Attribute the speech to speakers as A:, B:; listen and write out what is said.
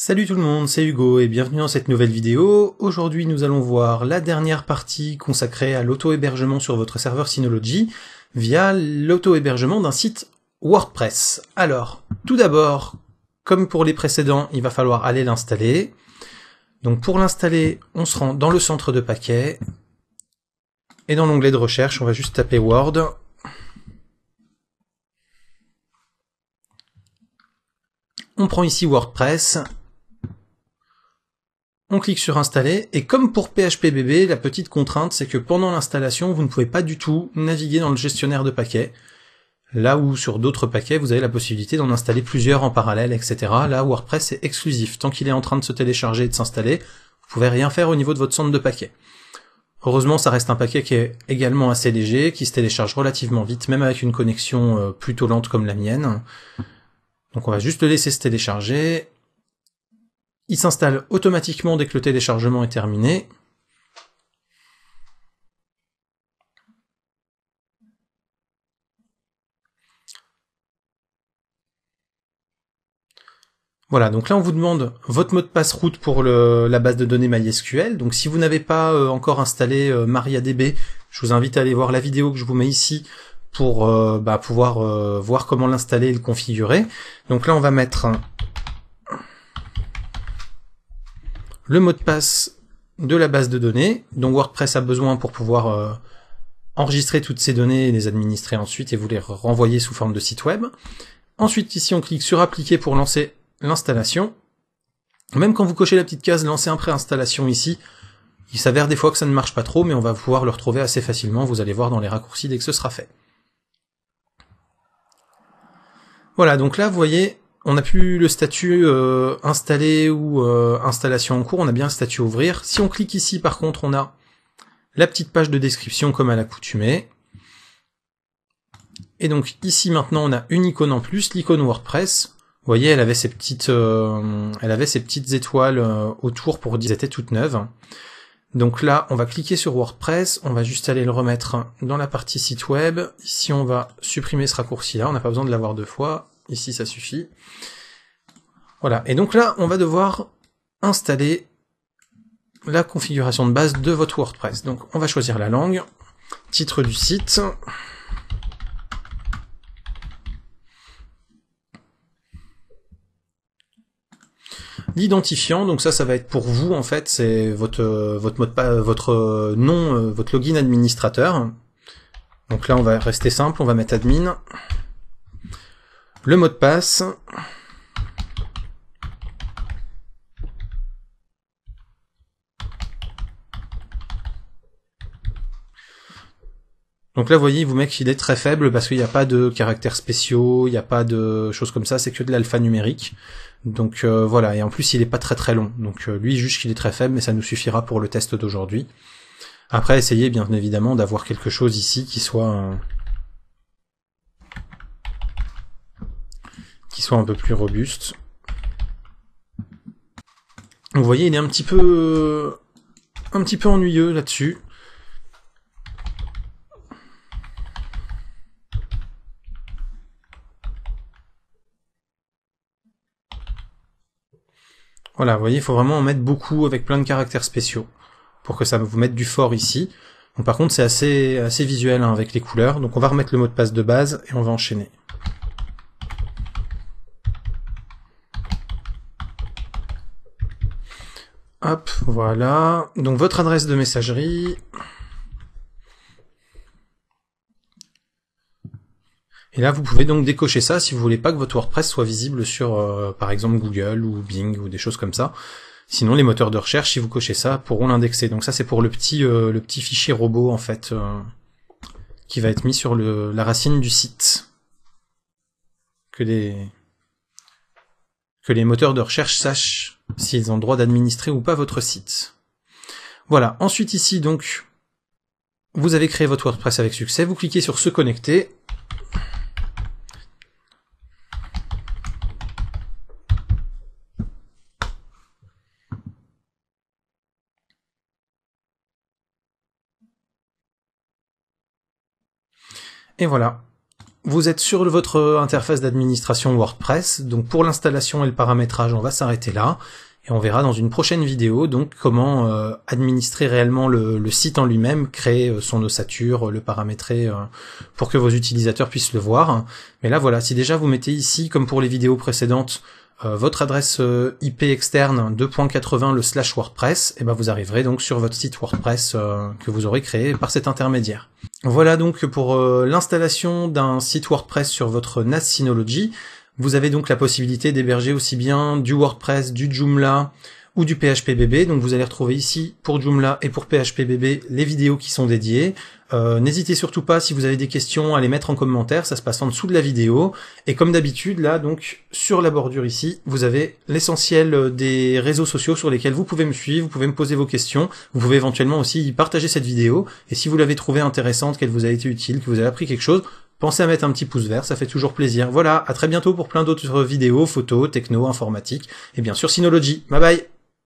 A: Salut tout le monde, c'est Hugo et bienvenue dans cette nouvelle vidéo. Aujourd'hui nous allons voir la dernière partie consacrée à l'auto-hébergement sur votre serveur Synology via l'auto-hébergement d'un site WordPress. Alors, tout d'abord, comme pour les précédents, il va falloir aller l'installer. Donc pour l'installer, on se rend dans le centre de paquets et dans l'onglet de recherche, on va juste taper Word. On prend ici WordPress. On clique sur installer, et comme pour PHPBB, la petite contrainte, c'est que pendant l'installation, vous ne pouvez pas du tout naviguer dans le gestionnaire de paquets. Là où sur d'autres paquets, vous avez la possibilité d'en installer plusieurs en parallèle, etc. Là, WordPress est exclusif. Tant qu'il est en train de se télécharger et de s'installer, vous pouvez rien faire au niveau de votre centre de paquets. Heureusement, ça reste un paquet qui est également assez léger, qui se télécharge relativement vite, même avec une connexion plutôt lente comme la mienne. Donc on va juste le laisser se télécharger. Il s'installe automatiquement dès que le téléchargement est terminé. Voilà, donc là on vous demande votre mot de passe root pour la base de données MySQL. Donc si vous n'avez pas encore installé MariaDB, je vous invite à aller voir la vidéo que je vous mets ici pour pouvoir voir comment l'installer et le configurer. Donc là on va mettre le mot de passe de la base de données, dont WordPress a besoin pour pouvoir enregistrer toutes ces données et les administrer ensuite et vous les renvoyer sous forme de site web. Ensuite, ici, on clique sur appliquer pour lancer l'installation. Même quand vous cochez la petite case lancer en préinstallation ici, il s'avère des fois que ça ne marche pas trop, mais on va pouvoir le retrouver assez facilement, vous allez voir dans les raccourcis dès que ce sera fait. Voilà, donc là, vous voyez, on n'a plus le statut installé ou installation en cours, on a bien le statut ouvrir. Si on clique ici, par contre, on a la petite page de description comme à l'accoutumée. Et donc ici maintenant, on a une icône en plus, l'icône WordPress. Vous voyez, elle avait ses petites étoiles autour pour dire qu'elles étaient toutes neuves. Donc là, on va cliquer sur WordPress, on va juste aller le remettre dans la partie site web. Ici, on va supprimer ce raccourci-là, on n'a pas besoin de l'avoir deux fois. Ici, ça suffit. Voilà, et donc là, on va devoir installer la configuration de base de votre WordPress. Donc, on va choisir la langue, titre du site, l'identifiant, donc ça va être pour vous en fait, c'est votre nom, votre login administrateur. Donc là, on va rester simple, on va mettre admin. Le mot de passe. Donc là, vous voyez, il vous met qu'il est très faible parce qu'il n'y a pas de caractères spéciaux, il n'y a pas de choses comme ça, c'est que de l'alphanumérique. Donc voilà, et en plus, il est pas très très long. Donc lui, il juge qu'il est très faible, mais ça nous suffira pour le test d'aujourd'hui. Après, essayez bien évidemment d'avoir quelque chose ici qui soit un peu plus robuste. Vous voyez, il est un petit peu ennuyeux là-dessus. Voilà, vous voyez, il faut vraiment en mettre beaucoup avec plein de caractères spéciaux pour que ça vous mette du fort ici. Donc par contre, c'est assez visuel hein, avec les couleurs. Donc on va remettre le mot de passe de base et on va enchaîner. Hop, voilà. Donc votre adresse de messagerie. Et là, vous pouvez donc décocher ça si vous voulez pas que votre WordPress soit visible sur, par exemple, Google ou Bing ou des choses comme ça. Sinon, les moteurs de recherche, si vous cochez ça, pourront l'indexer. Donc ça, c'est pour le petit fichier robot, en fait, qui va être mis sur la racine du site. Que les moteurs de recherche sachent s'ils ont le droit d'administrer ou pas votre site. Voilà. Ensuite, ici, donc, vous avez créé votre WordPress avec succès. Vous cliquez sur se connecter. Et voilà, vous êtes sur votre interface d'administration WordPress. Donc pour l'installation et le paramétrage, on va s'arrêter là. Et on verra dans une prochaine vidéo donc comment administrer réellement le site en lui-même, créer son ossature, le paramétrer pour que vos utilisateurs puissent le voir. Mais là voilà, si déjà vous mettez ici, comme pour les vidéos précédentes, votre adresse IP externe 2.80 le /WordPress, et ben vous arriverez donc sur votre site WordPress que vous aurez créé par cet intermédiaire. Voilà donc pour l'installation d'un site WordPress sur votre NAS Synology. Vous avez donc la possibilité d'héberger aussi bien du WordPress, du Joomla ou du PHPBB. Donc vous allez retrouver ici pour Joomla et pour PHPBB les vidéos qui sont dédiées. N'hésitez surtout pas, si vous avez des questions, à les mettre en commentaire, ça se passe en dessous de la vidéo. Et comme d'habitude, là, donc, sur la bordure ici, vous avez l'essentiel des réseaux sociaux sur lesquels vous pouvez me suivre, vous pouvez me poser vos questions, vous pouvez éventuellement aussi partager cette vidéo. Et si vous l'avez trouvée intéressante, qu'elle vous a été utile, que vous avez appris quelque chose, pensez à mettre un petit pouce vert, ça fait toujours plaisir. Voilà, à très bientôt pour plein d'autres vidéos, photos, techno, informatique, et bien sûr Synology. Bye bye!